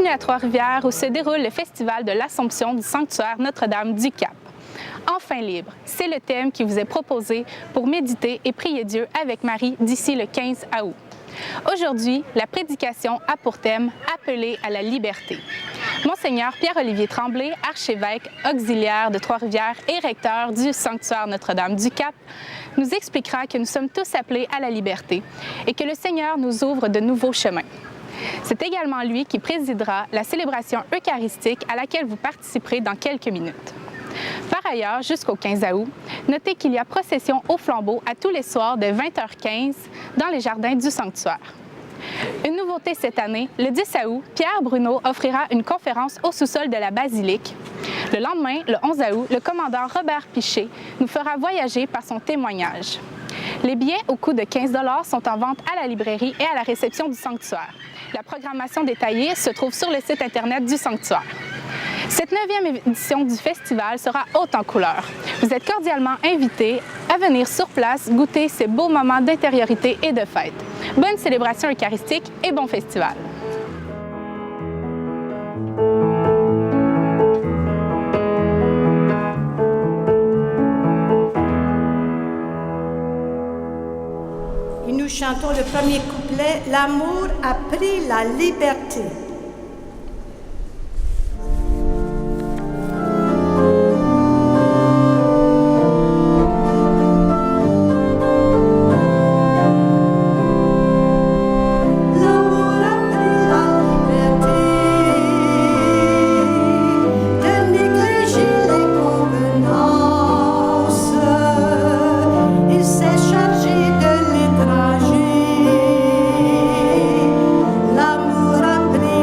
Bienvenue à Trois-Rivières où se déroule le festival de l'Assomption du sanctuaire Notre-Dame du Cap. Enfin libre, c'est le thème qui vous est proposé pour méditer et prier Dieu avec Marie d'ici le 15 août. Aujourd'hui, la prédication a pour thème « Appelé à la liberté ». Monseigneur Pierre-Olivier Tremblay, archevêque auxiliaire de Trois-Rivières et recteur du sanctuaire Notre-Dame du Cap, nous expliquera que nous sommes tous appelés à la liberté et que le Seigneur nous ouvre de nouveaux chemins. C'est également lui qui présidera la célébration eucharistique à laquelle vous participerez dans quelques minutes. Par ailleurs, jusqu'au 15 août, notez qu'il y a procession au flambeau à tous les soirs de 20h15 dans les jardins du sanctuaire. Une nouveauté cette année, le 10 août, Pierre Bruno offrira une conférence au sous-sol de la basilique. Le lendemain, le 11 août, le commandant Robert Piché nous fera voyager par son témoignage. Les billets au coût de 15 $ sont en vente à la librairie et à la réception du sanctuaire. La programmation détaillée se trouve sur le site Internet du sanctuaire. Cette 9e édition du festival sera haute en couleurs. Vous êtes cordialement invités à venir sur place goûter ces beaux moments d'intériorité et de fête. Bonne célébration eucharistique et bon festival! Et nous chantons le premier couplet, « L'amour a pris la liberté ». L'amour a pris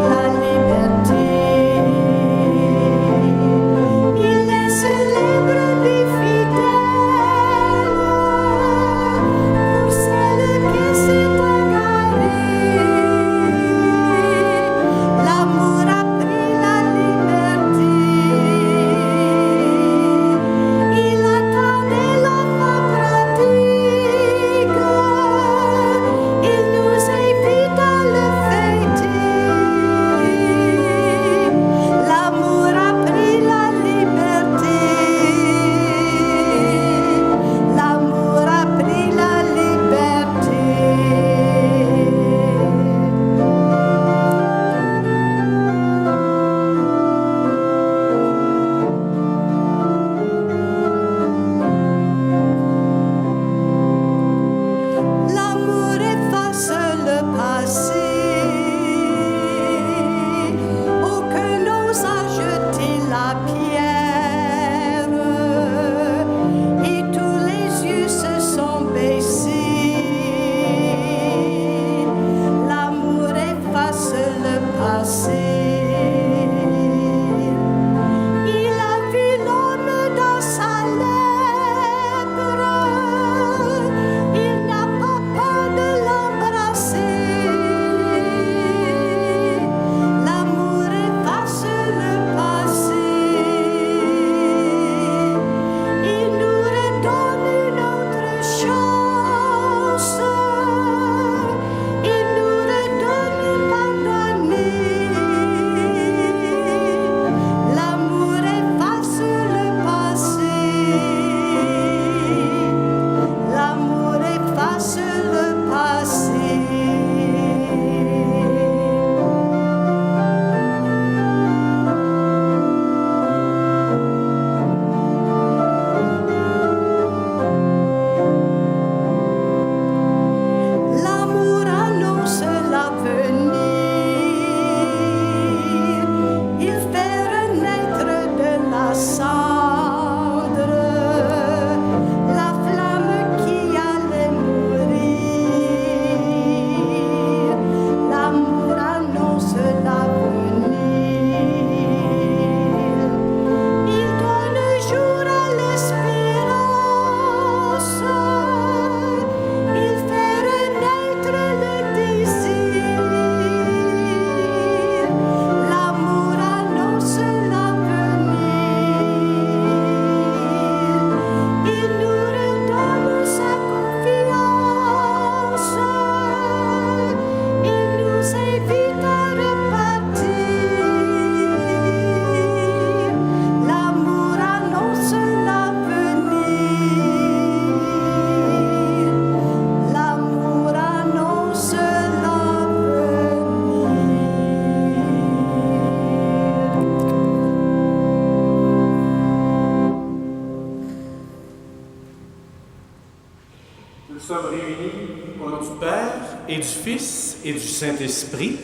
et du Fils et du Saint-Esprit.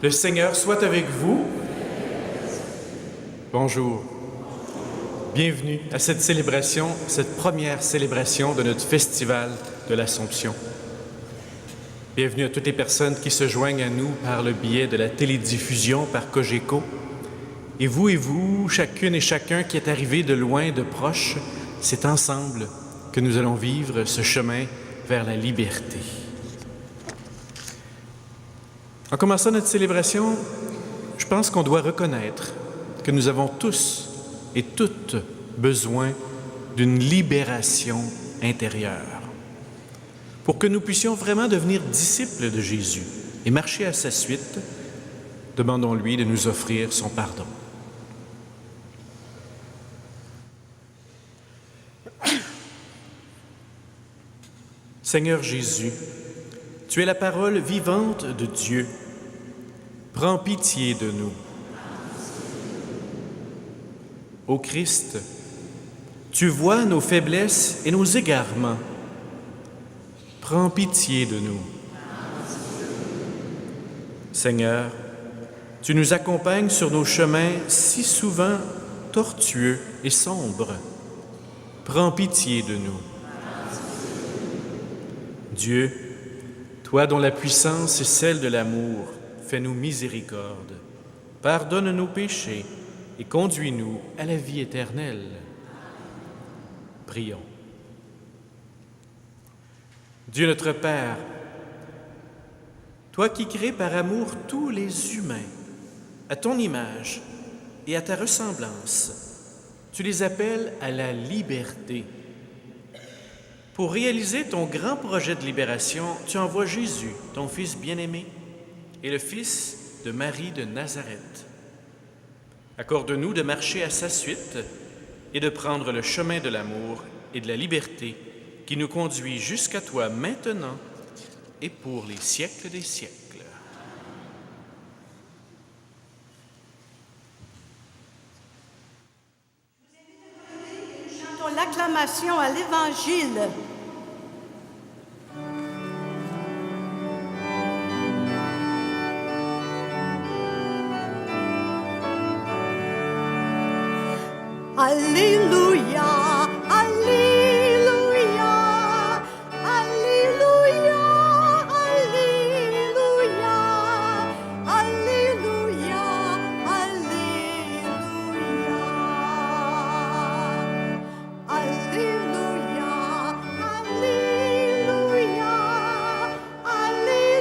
Le Seigneur soit avec vous. Bonjour. Bienvenue à cette célébration, cette première célébration de notre festival de l'Assomption. Bienvenue à toutes les personnes qui se joignent à nous par le biais de la télédiffusion par Cogeco. Et vous, chacune et chacun qui est arrivé de loin et de proche, c'est ensemble que nous allons vivre ce chemin vers la liberté. En commençant notre célébration, je pense qu'on doit reconnaître que nous avons tous et toutes besoin d'une libération intérieure pour que nous puissions vraiment devenir disciples de Jésus et marcher à sa suite. Demandons-lui de nous offrir son pardon. Seigneur Jésus, tu es la parole vivante de Dieu. Prends pitié de nous. Ô Christ, tu vois nos faiblesses et nos égarements. Prends pitié de nous. Seigneur, tu nous accompagnes sur nos chemins si souvent tortueux et sombres. Prends pitié de nous. Dieu, toi dont la puissance est celle de l'amour, fais-nous miséricorde. Pardonne nos péchés et conduis-nous à la vie éternelle. Prions. Dieu notre Père, toi qui crées par amour tous les humains, à ton image et à ta ressemblance, tu les appelles à la liberté. Pour réaliser ton grand projet de libération, tu envoies Jésus, ton Fils bien-aimé, et le Fils de Marie de Nazareth. Accorde-nous de marcher à sa suite et de prendre le chemin de l'amour et de la liberté qui nous conduit jusqu'à toi maintenant et pour les siècles des siècles. Chantons l'acclamation à l'Évangile. Alléluia, Alléluia, Alléluia, Alléluia, Alléluia, Alléluia, Alléluia, Alléluia, Alléluia,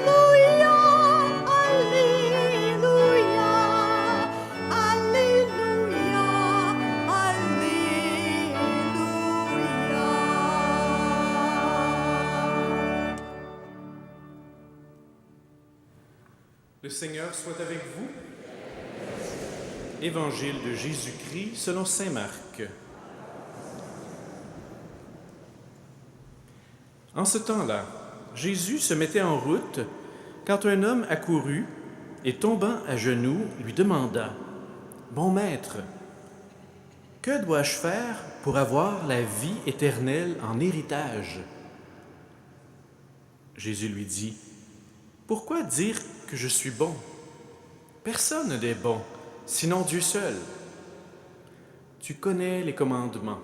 Le Seigneur soit avec vous. Évangile de Jésus-Christ selon saint Marc. En ce temps-là, Jésus se mettait en route quand un homme accourut et tombant à genoux, lui demanda « Bon maître, que dois-je faire pour avoir la vie éternelle en héritage ?» Jésus lui dit « Pourquoi dire que je suis bon? Personne n'est bon, sinon Dieu seul. Tu connais les commandements.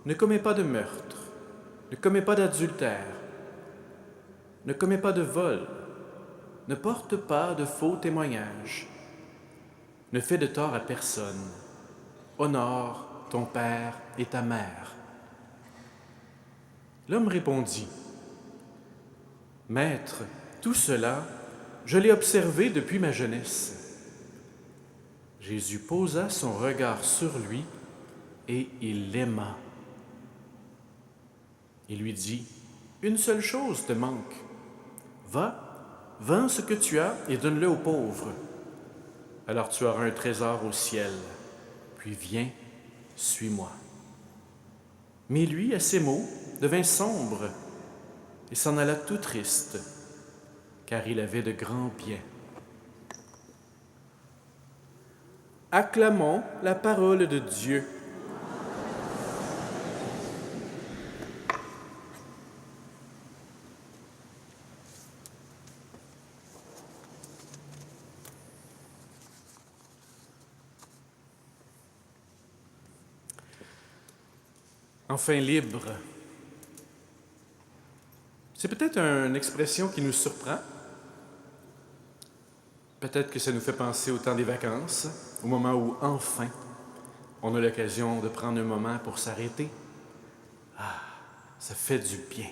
Ne commets pas de meurtre, ne commets pas d'adultère, ne commets pas de vol, ne porte pas de faux témoignages, ne fais de tort à personne, honore ton père et ta mère. » L'homme répondit, « Maître, tout cela, je l'ai observé depuis ma jeunesse. » Jésus posa son regard sur lui et il l'aima. Il lui dit, « Une seule chose te manque. Va, vends ce que tu as et donne-le aux pauvres. Alors tu auras un trésor au ciel. Puis viens, suis-moi. » Mais lui, à ces mots, devint sombre et s'en alla tout triste, car il avait de grands biens. Acclamons la parole de Dieu. Enfin libre. C'est peut-être une expression qui nous surprend. Peut-être que ça nous fait penser au temps des vacances, au moment où, enfin, on a l'occasion de prendre un moment pour s'arrêter. Ah, ça fait du bien.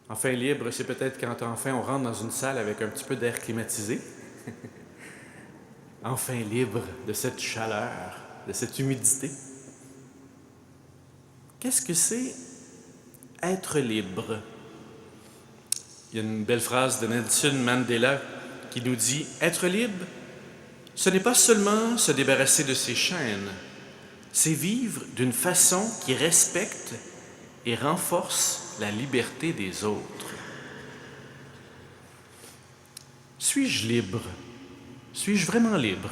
Enfin libre, c'est peut-être quand enfin on rentre dans une salle avec un petit peu d'air climatisé. Enfin libre de cette chaleur, de cette humidité. Qu'est-ce que c'est être libre? Il y a une belle phrase de Nelson Mandela qui nous dit « Être libre, ce n'est pas seulement se débarrasser de ses chaînes, c'est vivre d'une façon qui respecte et renforce la liberté des autres. » Suis-je libre? Suis-je vraiment libre?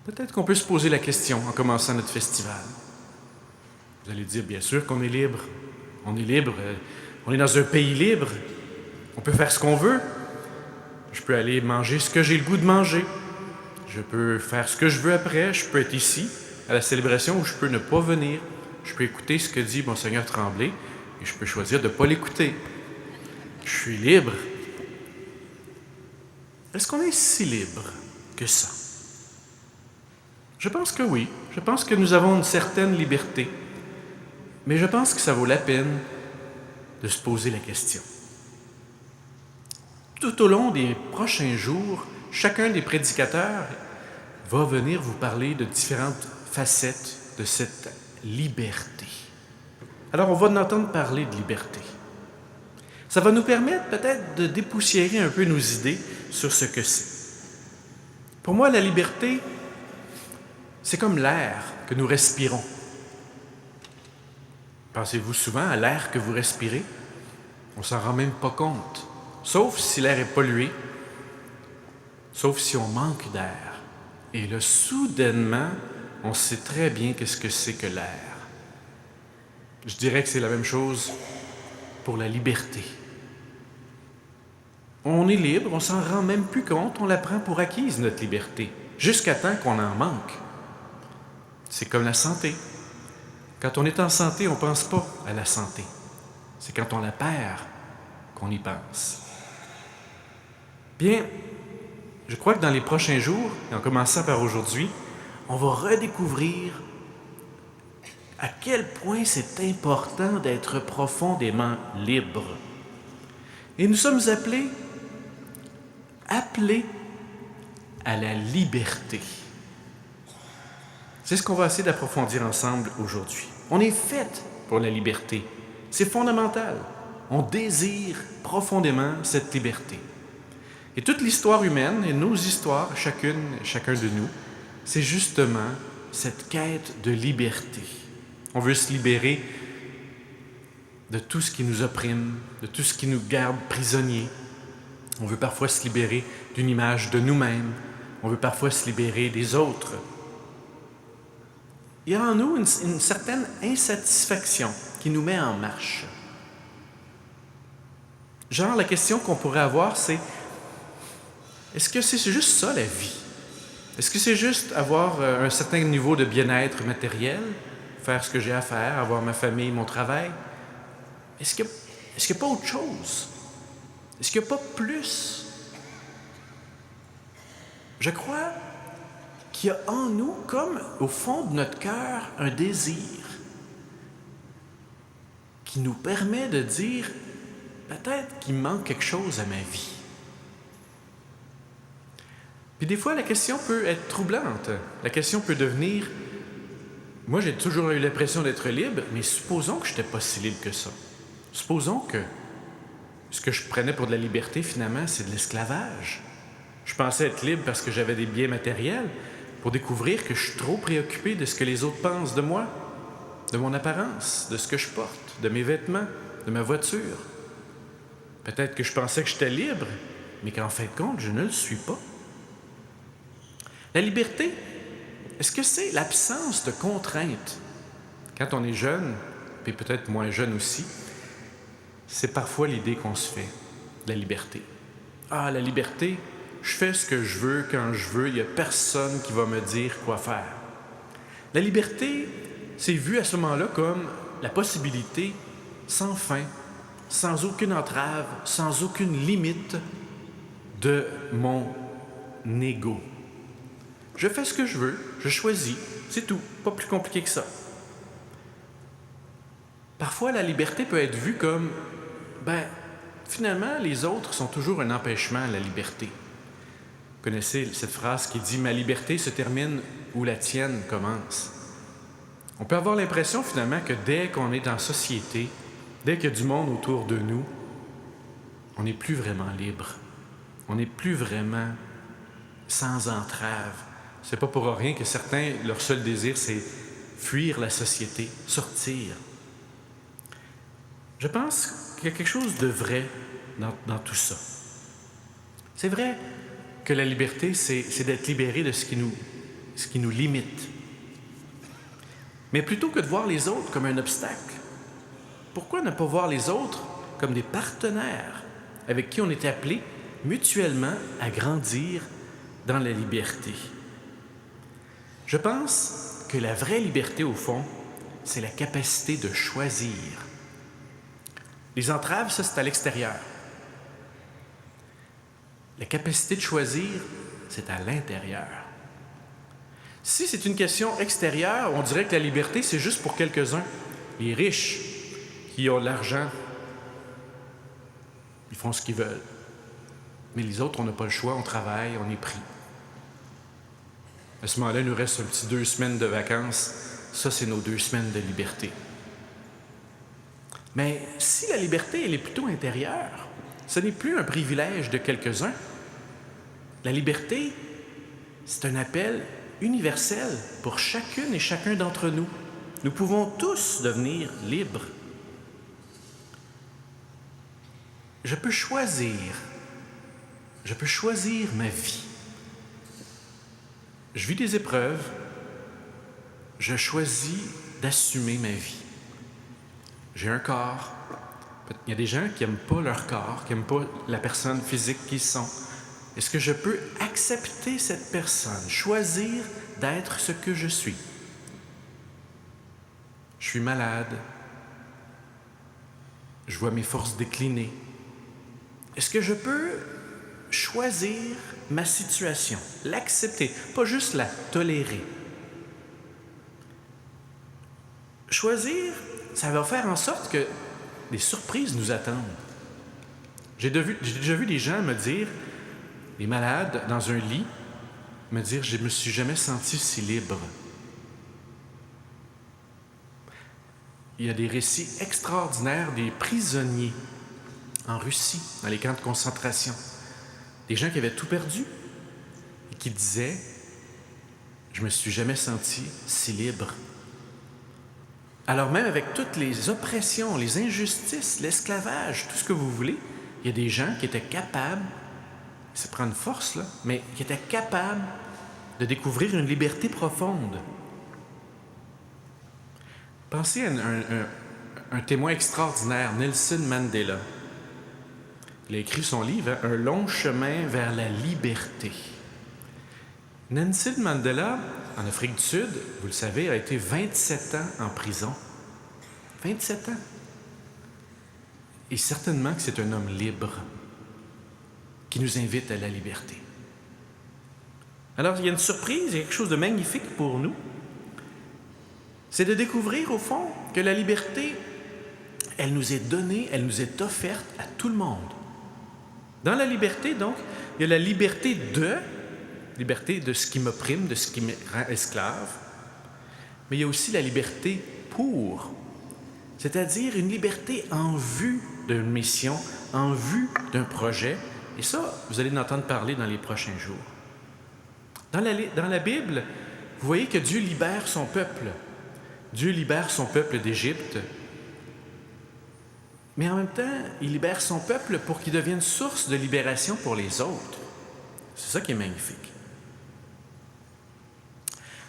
Peut-être qu'on peut se poser la question en commençant notre festival. Vous allez dire, bien sûr qu'on est libre. On est libre. On est dans un pays libre. On peut faire ce qu'on veut. Je peux aller manger ce que j'ai le goût de manger. Je peux faire ce que je veux après. Je peux être ici, à la célébration, ou je peux ne pas venir. Je peux écouter ce que dit Monseigneur Tremblay et je peux choisir de ne pas l'écouter. Je suis libre. Est-ce qu'on est si libre que ça? Je pense que oui. Je pense que nous avons une certaine liberté. Mais je pense que ça vaut la peine de se poser la question. Tout au long des prochains jours, chacun des prédicateurs va venir vous parler de différentes facettes de cette liberté. Alors, on va en entendre parler de liberté. Ça va nous permettre peut-être de dépoussiérer un peu nos idées sur ce que c'est. Pour moi, la liberté, c'est comme l'air que nous respirons. Pensez-vous souvent à l'air que vous respirez? On ne s'en rend même pas compte, sauf si l'air est pollué, sauf si on manque d'air. Et là, soudainement, on sait très bien qu'est-ce que c'est que l'air. Je dirais que c'est la même chose pour la liberté. On est libre, on s'en rend même plus compte, on la prend pour acquise, notre liberté, jusqu'à temps qu'on en manque. C'est comme la santé. Quand on est en santé, on ne pense pas à la santé. C'est quand on la perd qu'on y pense. Bien, je crois que dans les prochains jours, et en commençant par aujourd'hui, on va redécouvrir à quel point c'est important d'être profondément libre. Et nous sommes appelés à la liberté. C'est ce qu'on va essayer d'approfondir ensemble aujourd'hui. On est fait pour la liberté. C'est fondamental. On désire profondément cette liberté. Et toute l'histoire humaine et nos histoires, chacun de nous, c'est justement cette quête de liberté. On veut se libérer de tout ce qui nous opprime, de tout ce qui nous garde prisonniers. On veut parfois se libérer d'une image de nous-mêmes. On veut parfois se libérer des autres. Il y a en nous une certaine insatisfaction qui nous met en marche. Genre, la question qu'on pourrait avoir, c'est est-ce que c'est juste ça, la vie? Est-ce que c'est juste avoir un certain niveau de bien-être matériel, faire ce que j'ai à faire, avoir ma famille, mon travail? Est-ce qu'il n'y a pas autre chose? Est-ce qu'il n'y a pas plus? Je crois qu'il y a en nous, comme au fond de notre cœur, un désir qui nous permet de dire peut-être qu'il manque quelque chose à ma vie. Puis des fois, la question peut être troublante. La question peut devenir moi, j'ai toujours eu l'impression d'être libre, mais supposons que je n'étais pas si libre que ça. Supposons que ce que je prenais pour de la liberté, finalement, c'est de l'esclavage. Je pensais être libre parce que j'avais des biens matériels, pour découvrir que je suis trop préoccupé de ce que les autres pensent de moi, de mon apparence, de ce que je porte, de mes vêtements, de ma voiture. Peut-être que je pensais que j'étais libre, mais qu'en fin de compte, je ne le suis pas. La liberté, est-ce que c'est l'absence de contraintes? Quand on est jeune, puis peut-être moins jeune aussi, c'est parfois l'idée qu'on se fait de la liberté. Ah, la liberté, je fais ce que je veux quand je veux, il n'y a personne qui va me dire quoi faire. La liberté, c'est vu à ce moment-là comme la possibilité sans fin, sans aucune entrave, sans aucune limite de mon ego. Je fais ce que je veux, je choisis, c'est tout, pas plus compliqué que ça. Parfois, la liberté peut être vue comme, finalement, les autres sont toujours un empêchement à la liberté. Vous connaissez cette phrase qui dit « Ma liberté se termine où la tienne commence ». On peut avoir l'impression, finalement, que dès qu'on est en société, dès qu'il y a du monde autour de nous, on n'est plus vraiment libre. On n'est plus vraiment sans entrave. C'est pas pour rien que certains, leur seul désir, c'est fuir la société, sortir. Je pense qu'il y a quelque chose de vrai dans tout ça. C'est vrai que la liberté, c'est d'être libéré de ce qui nous limite. Mais plutôt que de voir les autres comme un obstacle, pourquoi ne pas voir les autres comme des partenaires avec qui on est appelé mutuellement à grandir dans la liberté? Je pense que la vraie liberté, au fond, c'est la capacité de choisir. Les entraves, ça, c'est à l'extérieur. La capacité de choisir, c'est à l'intérieur. Si c'est une question extérieure, on dirait que la liberté, c'est juste pour quelques-uns. Les riches qui ont de l'argent, ils font ce qu'ils veulent. Mais les autres, on n'a pas le choix, on travaille, on est pris. À ce moment-là, il nous reste un petit 2 semaines de vacances. Ça, c'est nos 2 semaines de liberté. Mais si la liberté, elle est plutôt intérieure, ce n'est plus un privilège de quelques-uns. La liberté, c'est un appel universel pour chacune et chacun d'entre nous. Nous pouvons tous devenir libres. Je peux choisir ma vie. Je vis des épreuves, je choisis d'assumer ma vie. J'ai un corps. Il y a des gens qui n'aiment pas leur corps, qui n'aiment pas la personne physique qu'ils sont. Est-ce que je peux accepter cette personne, choisir d'être ce que je suis? Je suis malade. Je vois mes forces décliner. Est-ce que je peux choisir ma situation, l'accepter, pas juste la tolérer? Choisir, ça va faire en sorte que des surprises nous attendent. J'ai déjà vu des gens me dire, des malades dans un lit, me dire « Je ne me suis jamais senti si libre ». Il y a des récits extraordinaires des prisonniers en Russie, dans les camps de concentration. Des gens qui avaient tout perdu et qui disaient « Je ne me suis jamais senti si libre ». Alors même avec toutes les oppressions, les injustices, l'esclavage, tout ce que vous voulez, il y a des gens qui étaient capables, ça prend une force là, mais qui étaient capables de découvrir une liberté profonde. Pensez à un témoin extraordinaire, Nelson Mandela. Il a écrit son livre « Un long chemin vers la liberté ». Nelson Mandela, en Afrique du Sud, vous le savez, a été 27 ans en prison. 27 ans. Et certainement que c'est un homme libre qui nous invite à la liberté. Alors, il y a une surprise, il y a quelque chose de magnifique pour nous. C'est de découvrir, au fond, que la liberté, elle nous est donnée, elle nous est offerte à tout le monde. Dans la liberté, donc, il y a la liberté de ce qui m'opprime, de ce qui me rend esclave, mais il y a aussi la liberté pour, c'est-à-dire une liberté en vue d'une mission, en vue d'un projet, et ça, vous allez en entendre parler dans les prochains jours. Dans la Bible, vous voyez que Dieu libère son peuple. Dieu libère son peuple d'Égypte, mais en même temps, il libère son peuple pour qu'il devienne source de libération pour les autres. C'est ça qui est magnifique.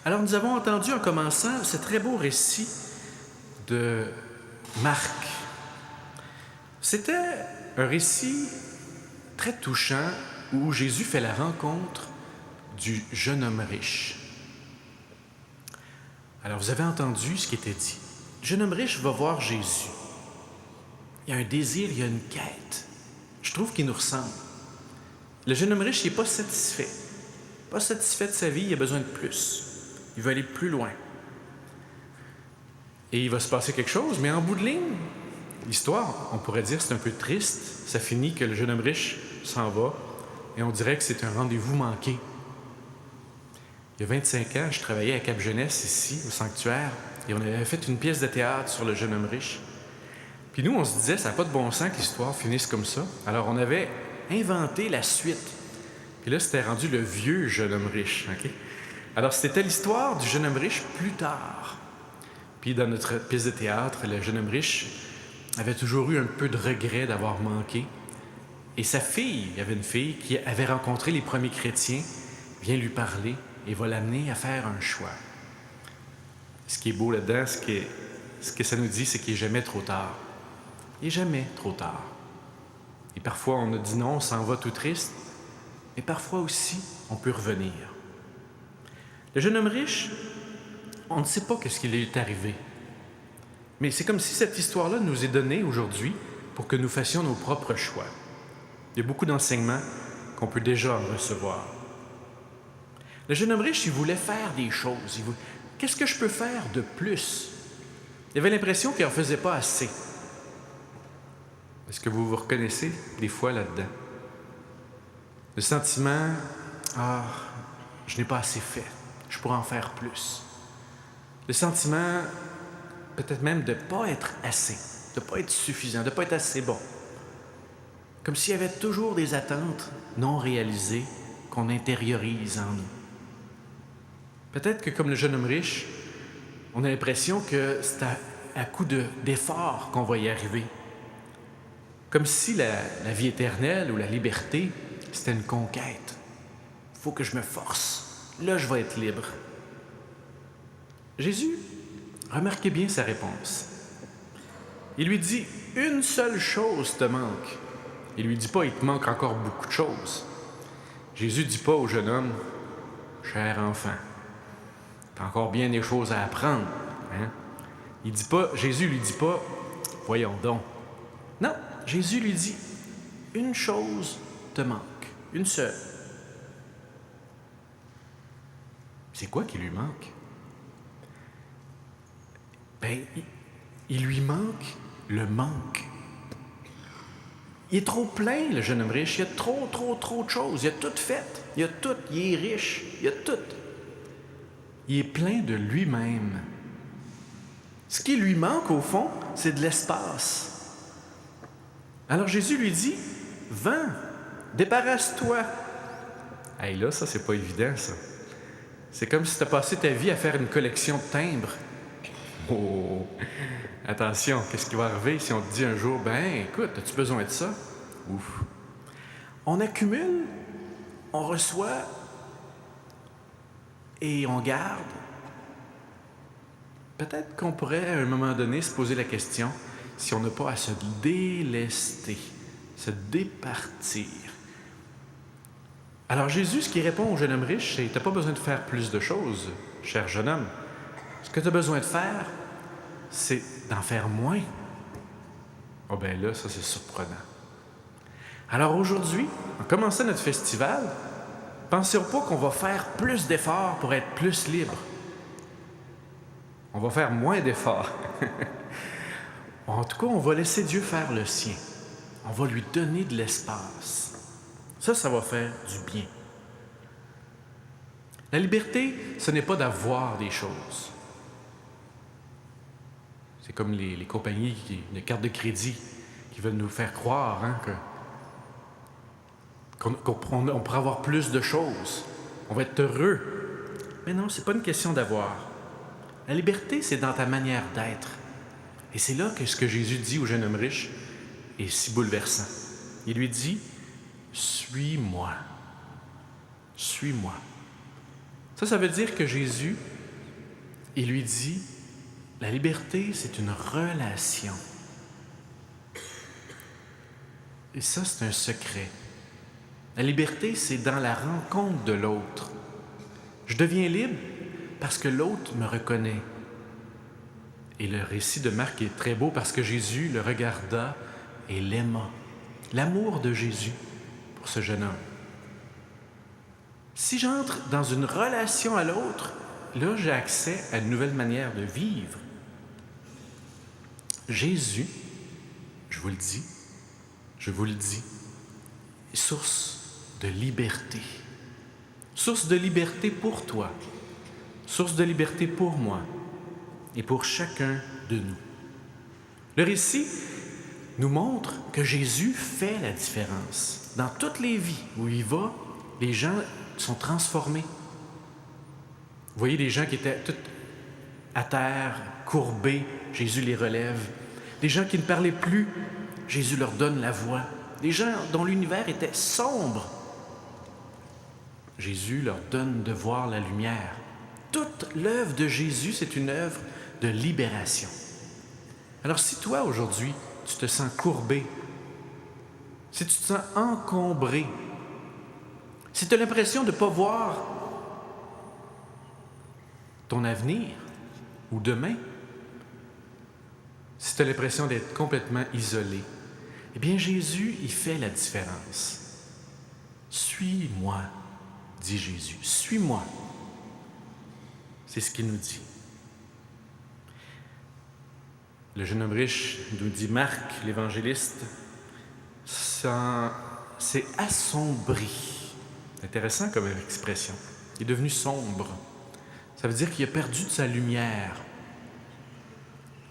Alors, nous avons entendu en commençant ce très beau récit de Marc. C'était un récit très touchant où Jésus fait la rencontre du jeune homme riche. Alors, vous avez entendu ce qui était dit. Le jeune homme riche va voir Jésus. Il y a un désir, il y a une quête. Je trouve qu'il nous ressemble. Le jeune homme riche, il n'est pas satisfait. Pas satisfait de sa vie, il a besoin de plus. Il veut aller plus loin. Et il va se passer quelque chose, mais en bout de ligne, l'histoire, on pourrait dire, c'est un peu triste. Ça finit que le jeune homme riche s'en va et on dirait que c'est un rendez-vous manqué. Il y a 25 ans, je travaillais à Cap-Jeunesse, ici, au sanctuaire, et on avait fait une pièce de théâtre sur le jeune homme riche. Puis nous, on se disait, ça n'a pas de bon sens que l'histoire finisse comme ça. Alors, on avait inventé la suite. Puis là, c'était rendu le vieux jeune homme riche. Okay? Alors, c'était l'histoire du jeune homme riche plus tard. Puis dans notre pièce de théâtre, le jeune homme riche avait toujours eu un peu de regret d'avoir manqué. Et sa fille, il y avait une fille qui avait rencontré les premiers chrétiens, vient lui parler et va l'amener à faire un choix. Ce qui est beau là-dedans, ce que ça nous dit, c'est qu'il n'est jamais trop tard. Il n'est jamais trop tard. Et parfois, on a dit non, on s'en va tout triste, mais parfois aussi, on peut revenir. Le jeune homme riche, on ne sait pas ce qui lui est arrivé. Mais c'est comme si cette histoire-là nous est donnée aujourd'hui pour que nous fassions nos propres choix. Il y a beaucoup d'enseignements qu'on peut déjà recevoir. Le jeune homme riche, il voulait faire des choses. Qu'est-ce que je peux faire de plus? Il avait l'impression qu'il n'en faisait pas assez. Est-ce que vous vous reconnaissez des fois là-dedans? Le sentiment, je n'ai pas assez fait, je pourrais en faire plus. Le sentiment, peut-être même de ne pas être assez, de ne pas être suffisant, de ne pas être assez bon. Comme s'il y avait toujours des attentes non réalisées qu'on intériorise en nous. Peut-être que comme le jeune homme riche, on a l'impression que c'est à coup d'efforts qu'on va y arriver. Comme si la vie éternelle ou la liberté, c'était une conquête. Il faut que je me force. Là, je vais être libre. Jésus, remarquez bien sa réponse. Il lui dit, une seule chose te manque. Il lui dit pas, il te manque encore beaucoup de choses. Jésus dit pas au jeune homme, cher enfant, t'as encore bien des choses à apprendre. Hein? Jésus lui dit pas, voyons donc. Non, Jésus lui dit, une chose te manque, une seule. C'est quoi qui lui manque? Il lui manque le manque. Il est trop plein, le jeune homme riche. Il y a trop de choses. Il a tout fait. Il a tout. Il est riche. Il a tout. Il est plein de lui-même. Ce qui lui manque, au fond, c'est de l'espace. Alors Jésus lui dit, va, débarrasse-toi. Hey, là, ça, c'est pas évident, ça. C'est comme si tu as passé ta vie à faire une collection de timbres. Oh! Attention, qu'est-ce qui va arriver si on te dit un jour, écoute, as-tu besoin de ça? Ouf! On accumule, on reçoit et on garde. Peut-être qu'on pourrait, à un moment donné, se poser la question si on n'a pas à se délester, se départir. Alors Jésus, ce qui répond au jeune homme riche, c'est « T'as pas besoin de faire plus de choses, cher jeune homme. Ce que tu as besoin de faire, c'est d'en faire moins. » Oh ben là, ça c'est surprenant. Alors aujourd'hui, en commençant notre festival, pensez pas qu'on va faire plus d'efforts pour être plus libre. On va faire moins d'efforts. En tout cas, on va laisser Dieu faire le sien. On va lui donner de l'espace. Ça va faire du bien. La liberté, ce n'est pas d'avoir des choses. C'est comme les compagnies de cartes de crédit qui veulent nous faire croire qu'on pourra avoir plus de choses. On va être heureux. Mais non, c'est pas une question d'avoir. La liberté, c'est dans ta manière d'être. Et c'est là que ce que Jésus dit au jeune homme riche est si bouleversant. Il lui dit, « Suis-moi. Suis-moi. » Ça veut dire que Jésus, il lui dit, la liberté, c'est une relation. Et ça, c'est un secret. La liberté, c'est dans la rencontre de l'autre. Je deviens libre parce que l'autre me reconnaît. Et le récit de Marc est très beau parce que Jésus le regarda et l'aima. L'amour de Jésus pour ce jeune homme. Si j'entre dans une relation à l'autre, là, j'ai accès à une nouvelle manière de vivre. Jésus, je vous le dis, est source de liberté. Source de liberté pour toi, source de liberté pour moi et pour chacun de nous. Le récit nous montre que Jésus fait la différence. Dans toutes les vies où il va, les gens sont transformés. Vous voyez des gens qui étaient tout à terre, courbés, Jésus les relève. Des gens qui ne parlaient plus, Jésus leur donne la voix. Des gens dont l'univers était sombre, Jésus leur donne de voir la lumière. Toute l'œuvre de Jésus, c'est une œuvre de libération. Alors si toi, aujourd'hui, tu te sens courbé, si tu te sens encombré, si tu as l'impression de ne pas voir ton avenir ou demain, si tu as l'impression d'être complètement isolé, eh bien Jésus, il fait la différence. Suis-moi, dit Jésus. Suis-moi. C'est ce qu'il nous dit. Le jeune homme riche, nous dit Marc, l'évangéliste, s'est assombri. Intéressant comme expression. Il est devenu sombre. Ça veut dire qu'il a perdu de sa lumière.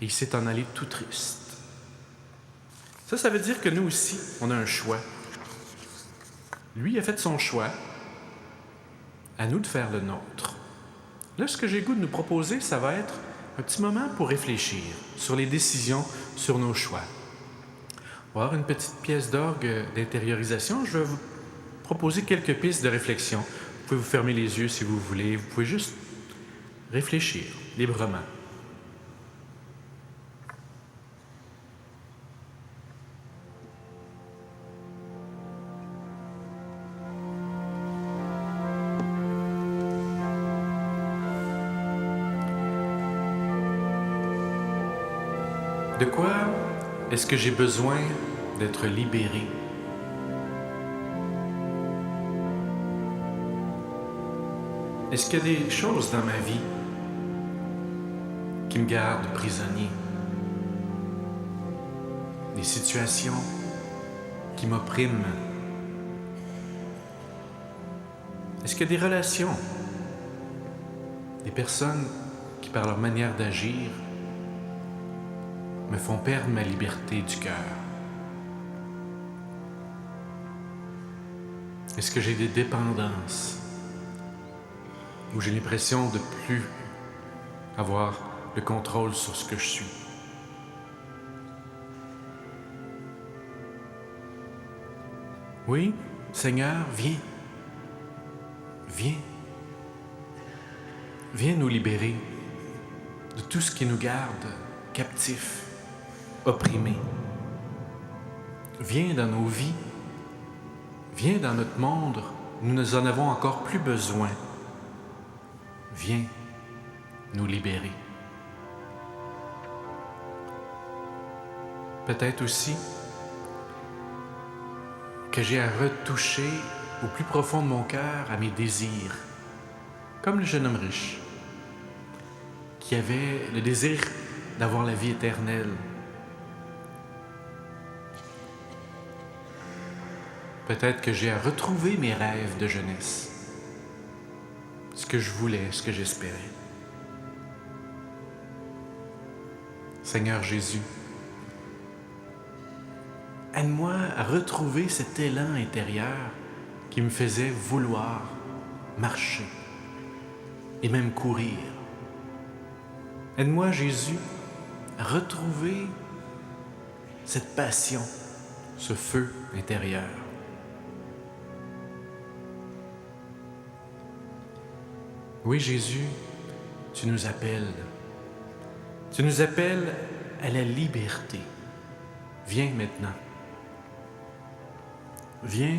Et il s'est en allé tout triste. Ça veut dire que nous aussi, on a un choix. Lui a fait son choix. À nous de faire le nôtre. Là, ce que j'ai le goût de nous proposer, ça va être un petit moment pour réfléchir sur les décisions, sur nos choix. On va avoir une petite pièce d'orgue d'intériorisation. Je vais vous proposer quelques pistes de réflexion. Vous pouvez vous fermer les yeux si vous voulez. Vous pouvez juste réfléchir librement. De quoi est-ce que j'ai besoin d'être libéré? Est-ce qu'il y a des choses dans ma vie qui me gardent prisonnier? Des situations qui m'oppriment? Est-ce qu'il y a des relations, des personnes qui, par leur manière d'agir, me font perdre ma liberté du cœur? Est-ce que j'ai des dépendances où j'ai l'impression de plus avoir le contrôle sur ce que je suis? Oui, Seigneur, viens. Viens. Viens nous libérer de tout ce qui nous garde captifs, opprimés. Viens dans nos vies, viens dans notre monde, nous en avons encore plus besoin. Viens nous libérer. Peut-être aussi que j'ai à retoucher au plus profond de mon cœur à mes désirs, comme le jeune homme riche, qui avait le désir d'avoir la vie éternelle. Peut-être que j'ai à retrouver mes rêves de jeunesse, ce que je voulais, ce que j'espérais. Seigneur Jésus, aide-moi à retrouver cet élan intérieur qui me faisait vouloir marcher et même courir. Aide-moi, Jésus, à retrouver cette passion, ce feu intérieur. Oui, Jésus, tu nous appelles. Tu nous appelles à la liberté. Viens maintenant. Viens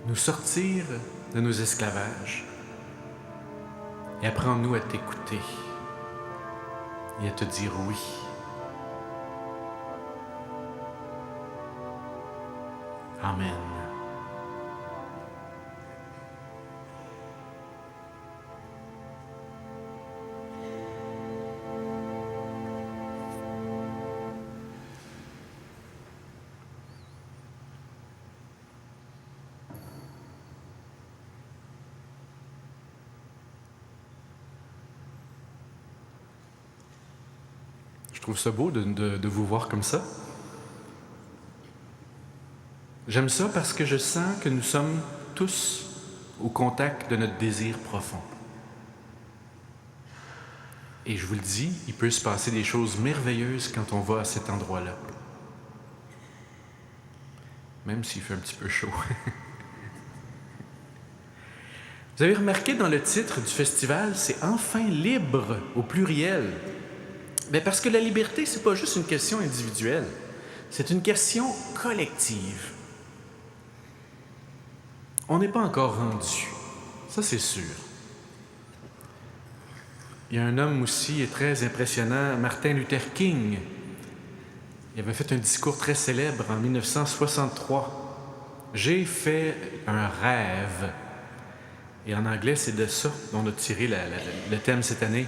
nous sortir de nos esclavages et apprends-nous à t'écouter et à te dire oui. Amen. Je trouve ça beau de vous voir comme ça. J'aime ça parce que je sens que nous sommes tous au contact de notre désir profond. Et je vous le dis, il peut se passer des choses merveilleuses quand on va à cet endroit-là. Même s'il fait un petit peu chaud. Vous avez remarqué dans le titre du festival, c'est « Enfin libre » au pluriel. Bien, parce que la liberté, c'est pas juste une question individuelle, c'est une question collective. On n'est pas encore rendu, ça c'est sûr. Il y a un homme aussi très impressionnant, Martin Luther King. Il avait fait un discours très célèbre en 1963. « J'ai fait un rêve ». Et en anglais, c'est de ça dont on a tiré le thème cette année.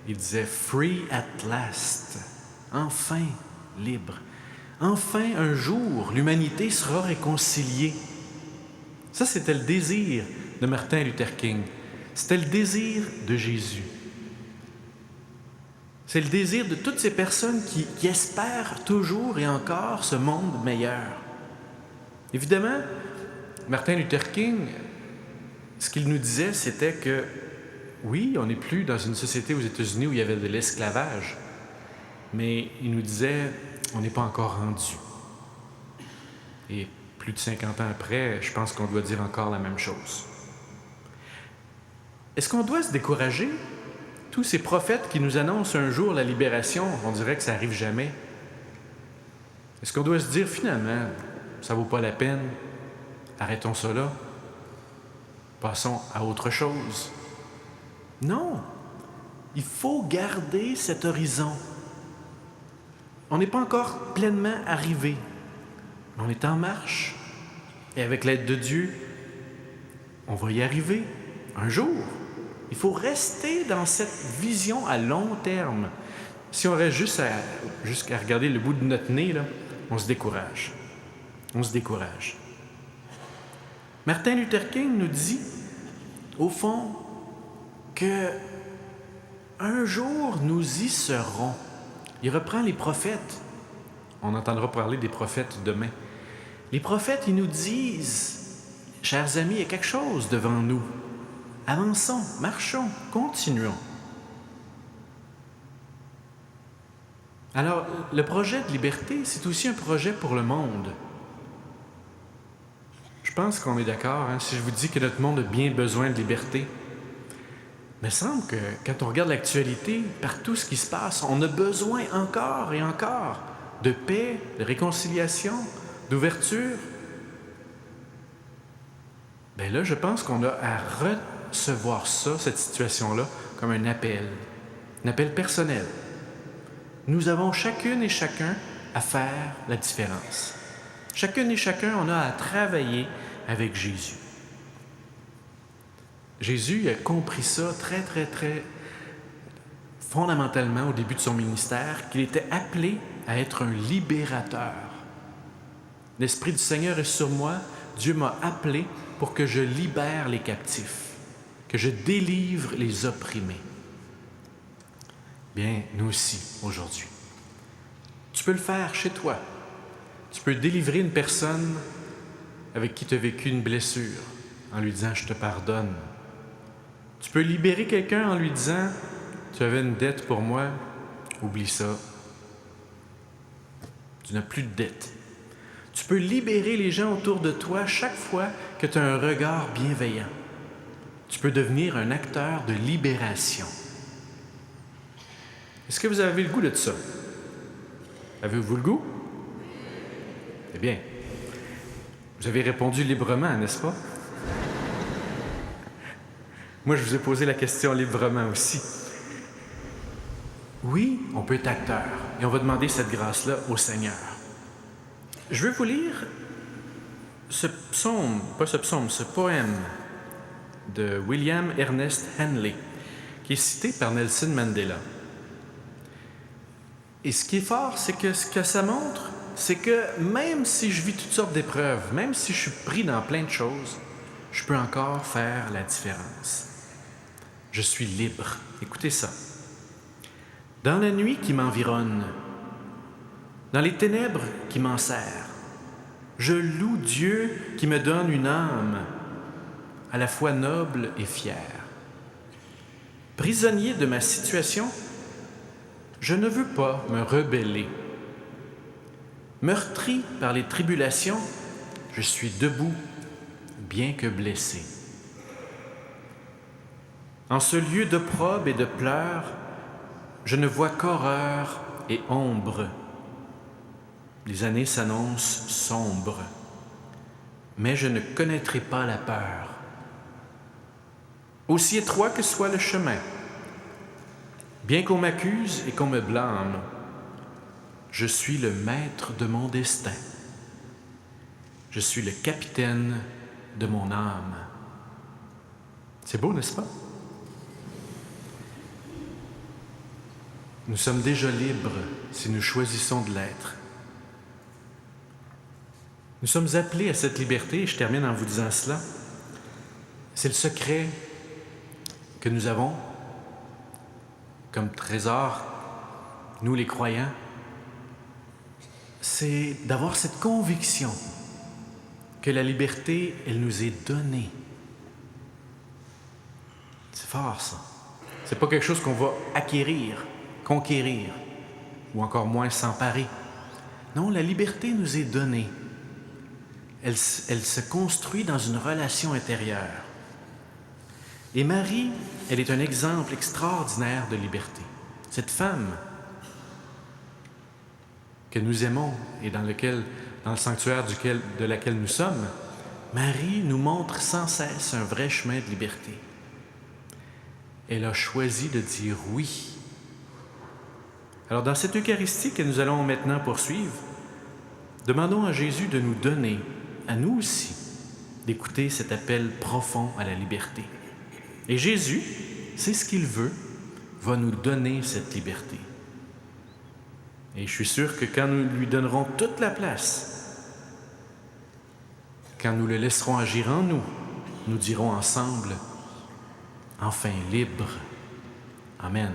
Il disait « Free at last », enfin libre. Enfin, un jour, l'humanité sera réconciliée. Ça, c'était le désir de Martin Luther King. C'était le désir de Jésus. C'est le désir de toutes ces personnes qui espèrent toujours et encore ce monde meilleur. Évidemment, Martin Luther King, ce qu'il nous disait, c'était que oui, on n'est plus dans une société aux États-Unis où il y avait de l'esclavage, mais il nous disait, on n'est pas encore rendu. Et plus de 50 ans après, je pense qu'on doit dire encore la même chose. Est-ce qu'on doit se décourager? Tous ces prophètes qui nous annoncent un jour la libération, on dirait que ça n'arrive jamais. Est-ce qu'on doit se dire, finalement, ça ne vaut pas la peine, arrêtons ça là, passons à autre chose? Non, il faut garder cet horizon. On n'est pas encore pleinement arrivé. On est en marche. Et avec l'aide de Dieu, on va y arriver un jour. Il faut rester dans cette vision à long terme. Si on reste jusqu'à regarder le bout de notre nez, là, on se décourage. On se décourage. Martin Luther King nous dit, au fond, que un jour nous y serons. Il reprend les prophètes. On entendra parler des prophètes demain. Les prophètes, ils nous disent, chers amis, il y a quelque chose devant nous. Avançons, marchons, continuons. Alors, le projet de liberté, c'est aussi un projet pour le monde. Je pense qu'on est d'accord, si je vous dis que notre monde a bien besoin de liberté. Mais il semble que quand on regarde l'actualité, par tout ce qui se passe, on a besoin encore et encore de paix, de réconciliation, d'ouverture. Bien là, je pense qu'on a à recevoir ça, cette situation-là, comme un appel personnel. Nous avons chacune et chacun à faire la différence. Chacune et chacun, on a à travailler avec Jésus. Jésus a compris ça très, très, très fondamentalement au début de son ministère, qu'il était appelé à être un libérateur. L'Esprit du Seigneur est sur moi. Dieu m'a appelé pour que je libère les captifs, que je délivre les opprimés. Bien, nous aussi, aujourd'hui. Tu peux le faire chez toi. Tu peux délivrer une personne avec qui tu as vécu une blessure en lui disant « je te pardonne ». Tu peux libérer quelqu'un en lui disant « tu avais une dette pour moi, oublie ça. Tu n'as plus de dette ». Tu peux libérer les gens autour de toi chaque fois que tu as un regard bienveillant. Tu peux devenir un acteur de libération. Est-ce que vous avez le goût de ça? Avez-vous le goût? Eh bien, vous avez répondu librement, n'est-ce pas? Moi, je vous ai posé la question librement aussi. Oui, on peut être acteur et on va demander cette grâce-là au Seigneur. Je veux vous lire ce poème de William Ernest Henley, qui est cité par Nelson Mandela. Et ce qui est fort, c'est que ce que ça montre, c'est que même si je vis toutes sortes d'épreuves, même si je suis pris dans plein de choses, je peux encore faire la différence. Je suis libre. Écoutez ça. Dans la nuit qui m'environne, dans les ténèbres qui m'enserrent, je loue Dieu qui me donne une âme à la fois noble et fière. Prisonnier de ma situation, je ne veux pas me rebeller. Meurtri par les tribulations, je suis debout, bien que blessé. En ce lieu d'opprobre et de pleurs, je ne vois qu'horreur et ombre. Les années s'annoncent sombres, mais je ne connaîtrai pas la peur. Aussi étroit que soit le chemin, bien qu'on m'accuse et qu'on me blâme, je suis le maître de mon destin. Je suis le capitaine de mon âme. C'est beau, n'est-ce pas? Nous sommes déjà libres si nous choisissons de l'être. Nous sommes appelés à cette liberté, et je termine en vous disant cela. C'est le secret que nous avons comme trésor, nous les croyants, c'est d'avoir cette conviction que la liberté, elle nous est donnée. C'est fort, ça. C'est pas quelque chose qu'on va acquérir, conquérir, ou encore moins s'emparer. Non, la liberté nous est donnée. Elle se construit dans une relation intérieure. Et Marie, elle est un exemple extraordinaire de liberté. Cette femme que nous aimons et dans le sanctuaire de laquelle nous sommes, Marie nous montre sans cesse un vrai chemin de liberté. Elle a choisi de dire oui. Alors dans cette Eucharistie que nous allons maintenant poursuivre, demandons à Jésus de nous donner, à nous aussi, d'écouter cet appel profond à la liberté. Et Jésus, c'est ce qu'il veut, va nous donner cette liberté. Et je suis sûr que quand nous lui donnerons toute la place, quand nous le laisserons agir en nous, nous dirons ensemble, enfin libre. Amen.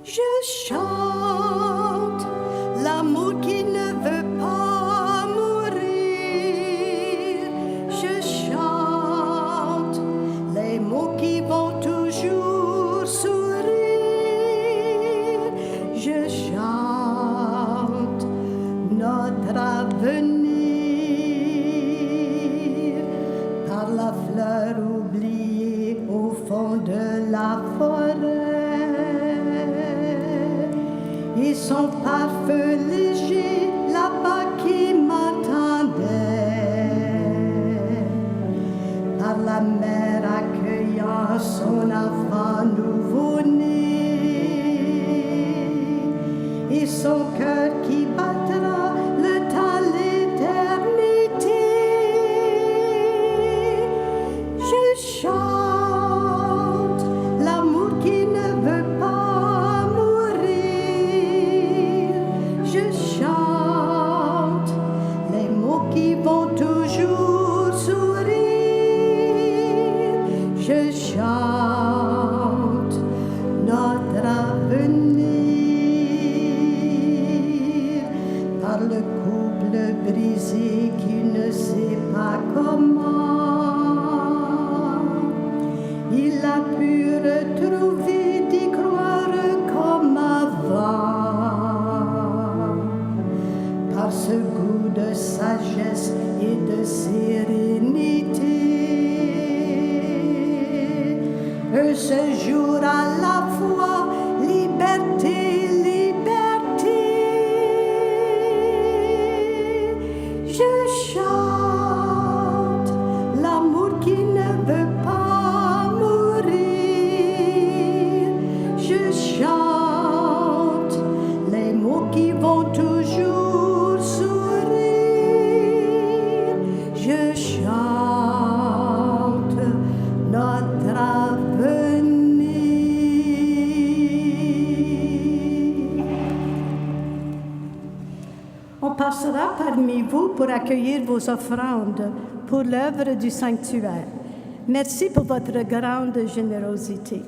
Je chante l'amour qui ne veut pas mourir. Je chante les mots qui vont toujours sourire. Je chante notre avenir par la fleur oubliée au fond de la forêt. Et son parfum léger là-bas qui m'attendait, par la mère accueillant son enfant nouveau-né, et son cœur qui battra le temps, l'éternité. Je chante l'amour qui ne veut pas mourir. je chante notre avenir par le couple brisé qui ne sait pas comment il a pu retrouver d'y croire comme avant par ce goût de sagesse et de sérénité. Ce jour à la fois, liberté, liberté. Je chante l'amour qui ne veut pas mourir. Je chante les mots qui vont toujours sourire. Je chante notre avenir. On passera parmi vous pour accueillir vos offrandes pour l'œuvre du sanctuaire. Merci pour votre grande générosité.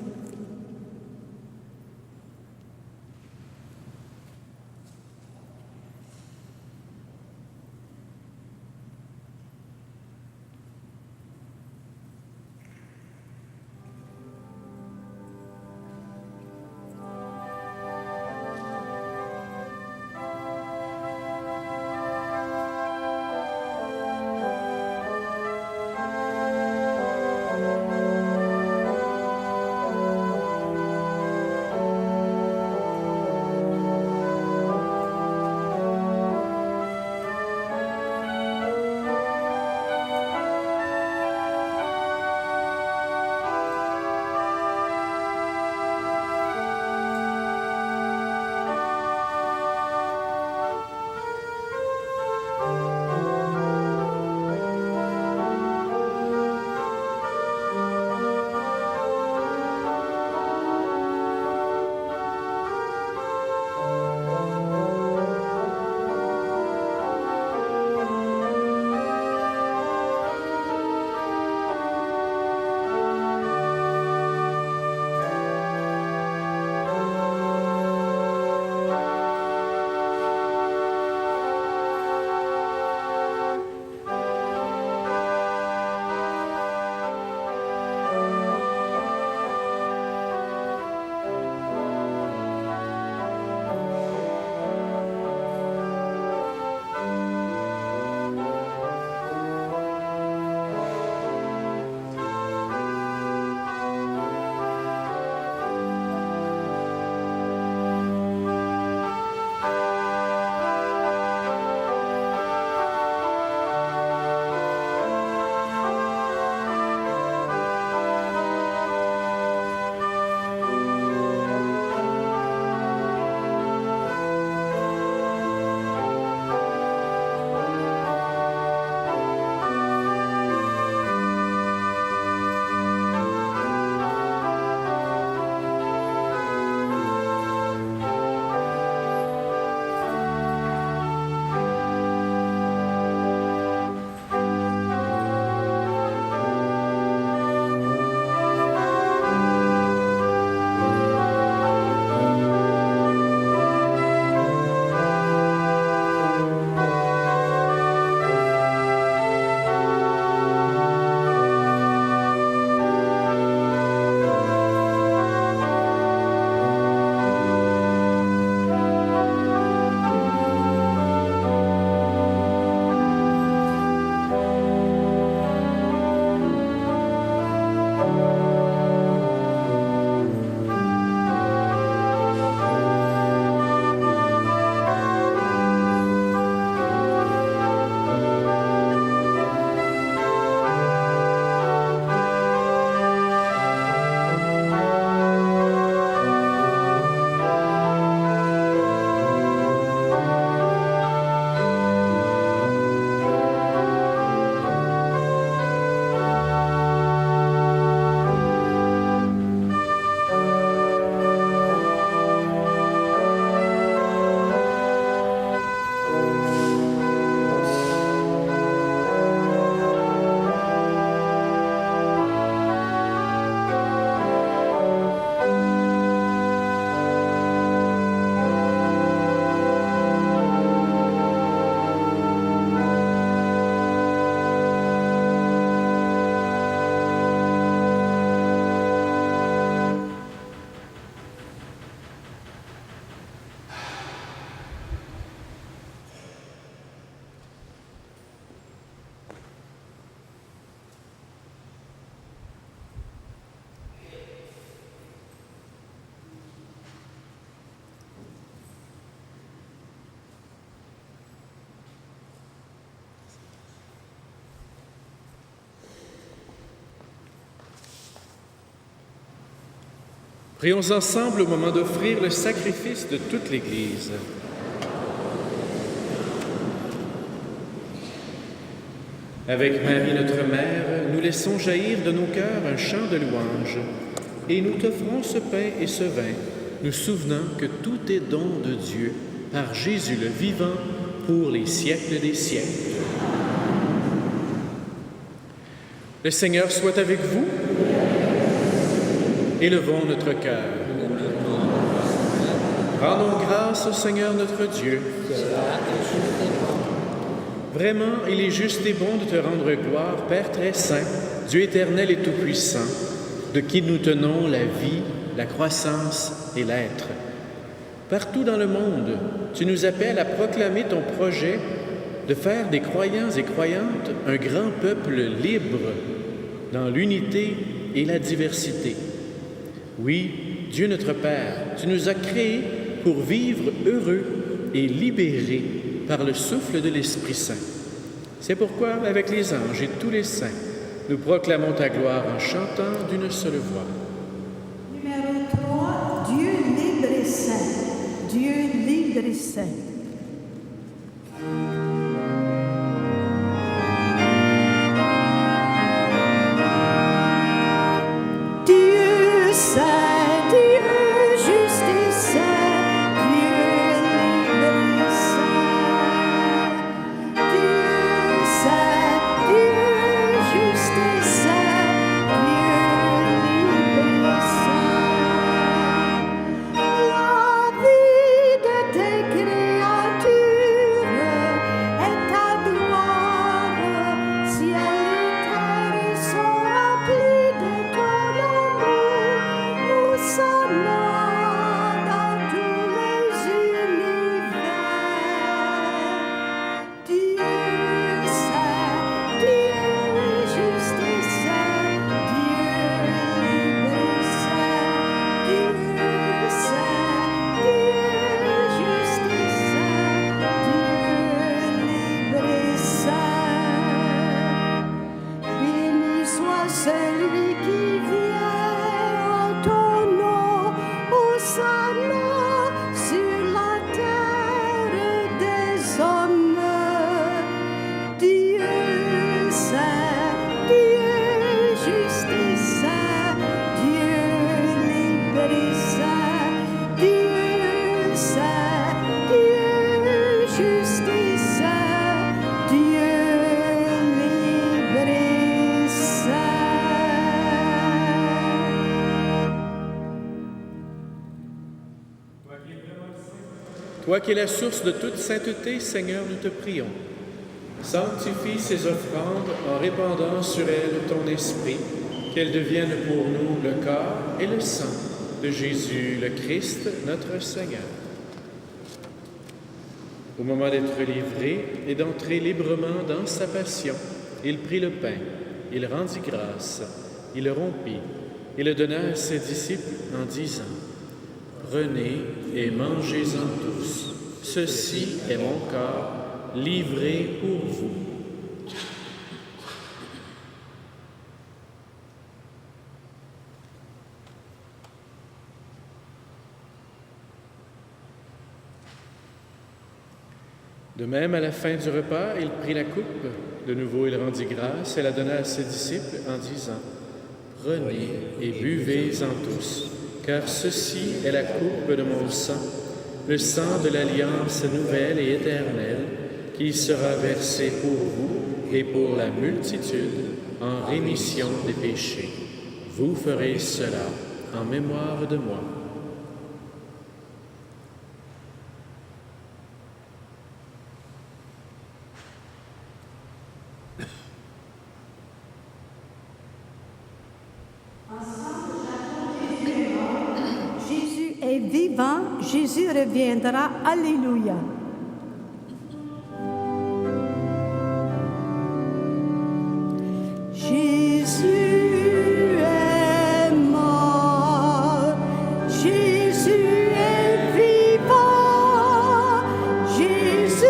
Prions ensemble au moment d'offrir le sacrifice de toute l'Église. Avec Marie, notre Mère, nous laissons jaillir de nos cœurs un chant de louange, et nous t'offrons ce pain et ce vin, nous souvenant que tout est don de Dieu, par Jésus le vivant, pour les siècles des siècles. Le Seigneur soit avec vous. Élevons notre cœur. Rendons grâce au Seigneur notre Dieu. Vraiment, il est juste et bon de te rendre gloire, Père très saint, Dieu éternel et tout-puissant, de qui nous tenons la vie, la croissance et l'être. Partout dans le monde, tu nous appelles à proclamer ton projet de faire des croyants et croyantes un grand peuple libre dans l'unité et la diversité. Oui, Dieu notre Père, tu nous as créés pour vivre heureux et libérés par le souffle de l'Esprit Saint. C'est pourquoi, avec les anges et tous les saints, nous proclamons ta gloire en chantant d'une seule voix. Numéro 3, Dieu libre et saint. Dieu libre et saint. Dieu saint, Dieu juste et saint, Dieu libre et saint. Dieu saint, Dieu juste et saint, Dieu libre et saint. La vie de tes créatures est ta gloire, ciel et terre sont remplis de ton amour, nous sommes dans tous les univers. Dieu saint, Dieu juste et saint, Dieu libre et saint, Dieu saint, Dieu juste et saint, Dieu libre et saint. Béni soit celui qui vient en ton nom, Hosanna sur la terre des hommes. Dieu saint, Dieu juste et saint, Dieu libre et saint, Dieu saint, Dieu juste et saint, Dieu libre et saint. Toi qui es la source de toute sainteté, Seigneur, nous te prions. Sanctifie ces offrandes en répandant sur elles ton esprit, qu'elles deviennent pour nous le corps et le sang de Jésus, le Christ, notre Seigneur. Au moment d'être livré et d'entrer librement dans sa passion, il prit le pain, il rendit grâce, il le rompit et le donna à ses disciples en disant : « Prenez et mangez-en tous. Ceci est mon corps, livré pour vous. » De même, à la fin du repas, il prit la coupe. De nouveau, il rendit grâce et la donna à ses disciples en disant : « Prenez et buvez-en tous, car ceci est la coupe de mon sang, le sang de l'alliance nouvelle et éternelle, qui sera versé pour vous et pour la multitude en rémission des péchés. Vous ferez cela en mémoire de moi. » Jésus est vivant, Jésus reviendra. Alléluia. Jésus est mort, Jésus est vivant, Jésus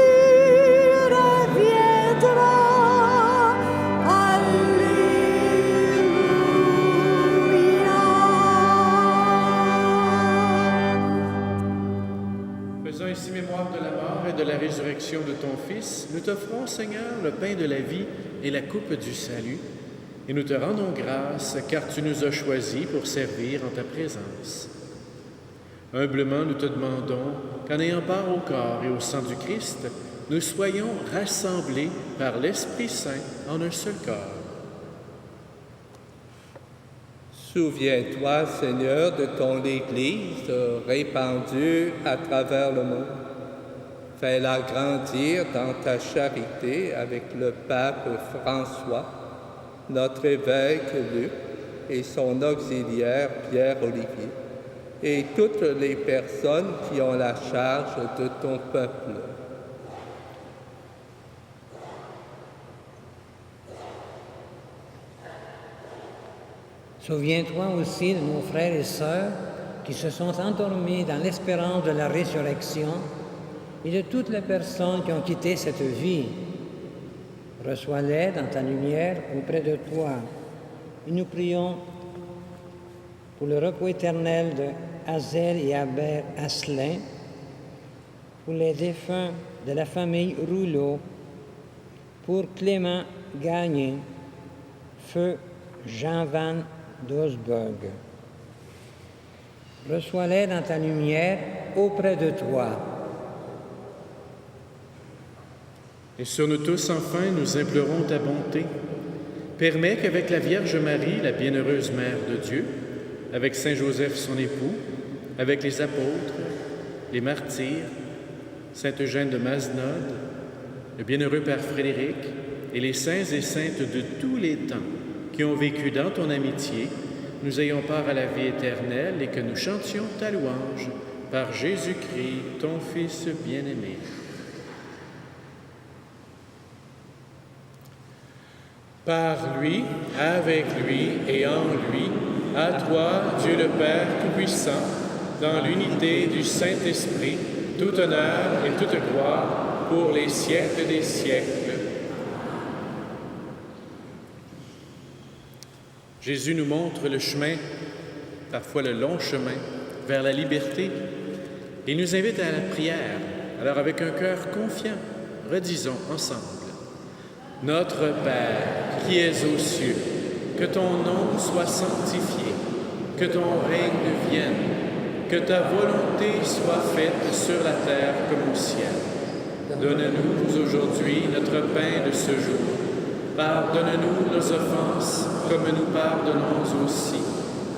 reviendra. Alléluia. la résurrection de ton Fils, nous t'offrons, Seigneur, le pain de la vie et la coupe du salut, et nous te rendons grâce, car tu nous as choisis pour servir en ta présence. Humblement, nous te demandons qu'en ayant part au corps et au sang du Christ, nous soyons rassemblés par l'Esprit Saint en un seul corps. Souviens-toi, Seigneur, de ton Église répandue à travers le monde. Fais-la grandir dans ta charité avec le pape François, notre évêque Luc et son auxiliaire Pierre-Olivier, et toutes les personnes qui ont la charge de ton peuple. Souviens-toi aussi de nos frères et sœurs qui se sont endormis dans l'espérance de la résurrection et de toutes les personnes qui ont quitté cette vie. Reçois-les dans ta lumière auprès de toi. Et nous prions pour le repos éternel de Hazel et Albert Asselin, pour les défunts de la famille Rouleau, pour Clément Gagné, feu Jean Van Doesburg. Reçois-les dans ta lumière auprès de toi. Et sur nous tous, enfin, nous implorons ta bonté. Permets qu'avec la Vierge Marie, la bienheureuse Mère de Dieu, avec Saint Joseph, son époux, avec les apôtres, les martyrs, Sainte Eugène de Mazenod, le bienheureux Père Frédéric et les saints et saintes de tous les temps qui ont vécu dans ton amitié, nous ayons part à la vie éternelle et que nous chantions ta louange par Jésus-Christ, ton Fils bien-aimé. Par lui, avec lui et en lui, à toi, Dieu le Père Tout-Puissant, dans l'unité du Saint-Esprit, tout honneur et toute gloire pour les siècles des siècles. Jésus nous montre le chemin, parfois le long chemin, vers la liberté. Il nous invite à la prière. Alors avec un cœur confiant, redisons ensemble. Notre Père, qui es aux cieux, que ton nom soit sanctifié, que ton règne vienne, que ta volonté soit faite sur la terre comme au ciel. Donne-nous aujourd'hui notre pain de ce jour. Pardonne-nous nos offenses, comme nous pardonnons aussi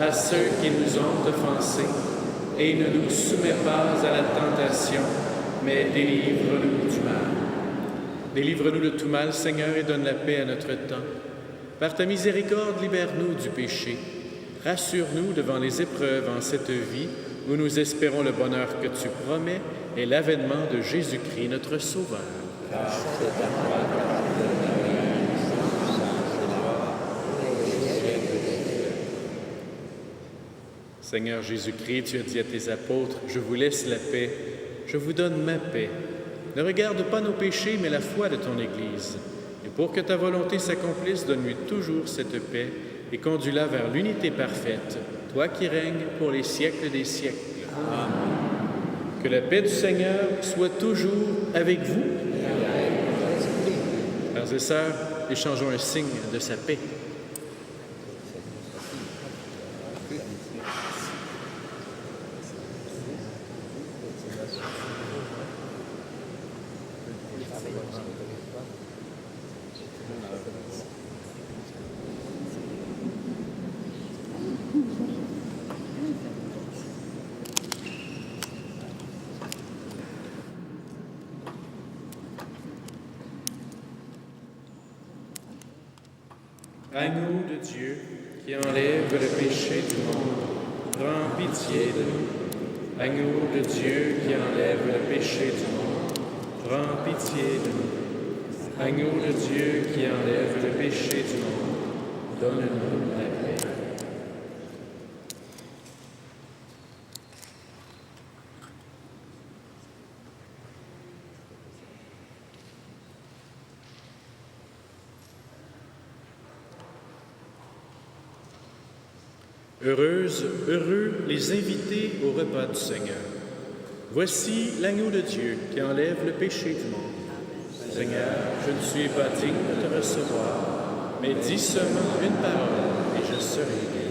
à ceux qui nous ont offensés. Et ne nous soumets pas à la tentation, mais délivre-nous du mal. Délivre-nous de tout mal, Seigneur, et donne la paix à notre temps. Par ta miséricorde, libère-nous du péché. Rassure-nous devant les épreuves en cette vie, où nous espérons le bonheur que tu promets et l'avènement de Jésus-Christ, notre Sauveur. Seigneur Jésus-Christ, tu as dit à tes apôtres, « Je vous laisse la paix, je vous donne ma paix. Ne regarde pas nos péchés, mais la foi de ton Église. Et pour que ta volonté s'accomplisse, donne-lui toujours cette paix et conduis-la vers l'unité parfaite, toi qui règnes pour les siècles des siècles. Amen. Que la paix du Seigneur soit toujours avec vous. Frères et sœurs, échangeons un signe de sa paix. Agneau de Dieu, qui enlève le péché du monde, prends pitié de nous. Agneau de Dieu, qui enlève le péché du monde, prends pitié de nous. Agneau de Dieu, qui enlève le péché du monde, donne-nous la paix. Heureux les invités au repas du Seigneur. Voici l'agneau de Dieu qui enlève le péché du monde. Seigneur, je ne suis pas digne de te recevoir, mais dis seulement une parole et je serai guéri.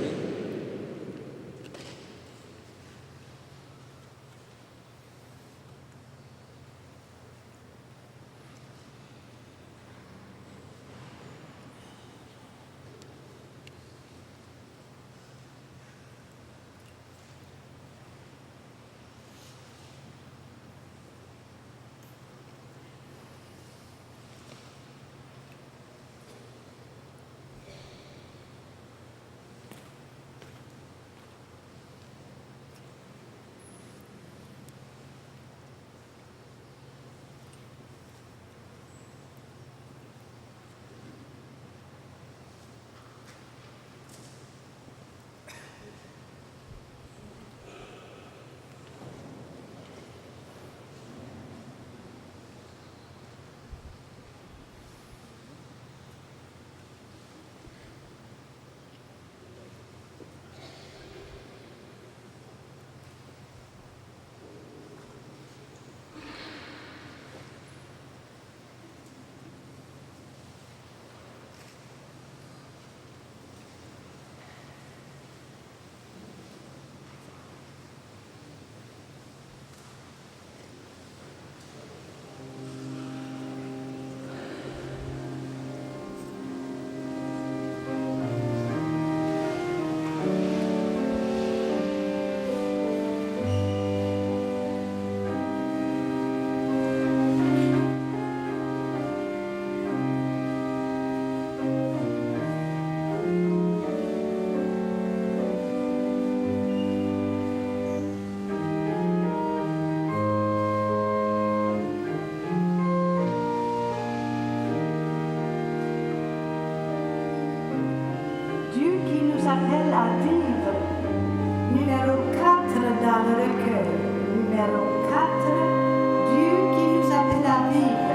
Appelle à vivre. Numéro 4 dans le recueil. Numéro 4, Dieu qui nous appelle à vivre.